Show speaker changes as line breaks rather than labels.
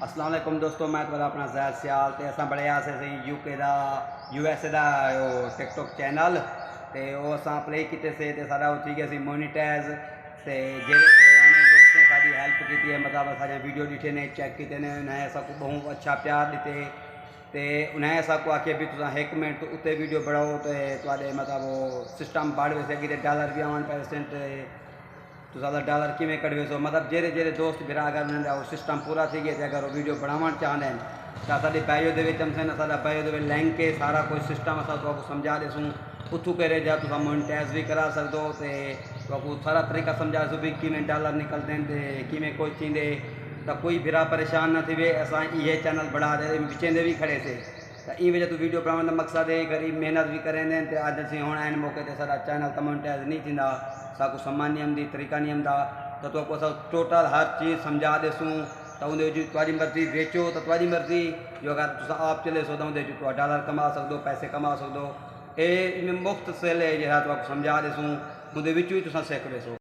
अस्सलाम वालेकुम दोस्तों, मैं तुम्हारा अपना ज़ैद सियाल ते असां बढ़िया से यूके दा यूएसए दा टिकटॉक चैनल ते वो असां प्ले कीते से ते साडा उठी गया सी मोनीटाइज ते जेरे दोस्तों साडी हेल्प की है, मतलब असां वीडियो दिखे ने चेक किए ने उन्हें असा को बहुत अच्छा प्यार दिते ते उन्हें असा को आखे भी तुम 1 मिनट उत्ते वीडियो बढ़ाओ तो मतलब वो सिस्टम बढ़ वैसे कि डॉलर भी आवन परसेंट तो ज़्यादा डॉलर किमें कढ़वे सो मतलब जेरे जेरे दोस्त बिरा अगर उन्हें वो सिस्टम पूरा थी गया अगर वो वीडियो बढ़ावन चाहते हैं तो साड़ी बायो असा बायो लिंक के सारा कोई सिस्टम असा तो समझा देसूँ उतू करे जा तुम मोनेटाइज भी करा सकते तो सारा तरीका समझा सो भी किमें डॉलर निकलते हैं किमें कोई थींदे तो कोई बिरा परेशान न थी अस ये चैनल बढ़ा दे विचेंदे भी खड़े से तो ई वजह तो वीडियो बनाने का मकसद है गरीब मेहनत भी करेंगे तो अज असी हूँ आन मौके पर सारा चैनल मोनेटाइज नहीं थी साकू सम्मान नियम दी तरीका नियम था तो टोटल हर चीज़ समझा देसूँ तो उन्हें तुम्हारी मर्जी बेचो तो तुम्हारी मर्जी जो अगर तुम आप चले सो तो डॉलर कमा सकते पैसे कमा सकते ये मुफ्त सेल है जो समझा देसूँ उन्हें विचू ही तुम सीख सो।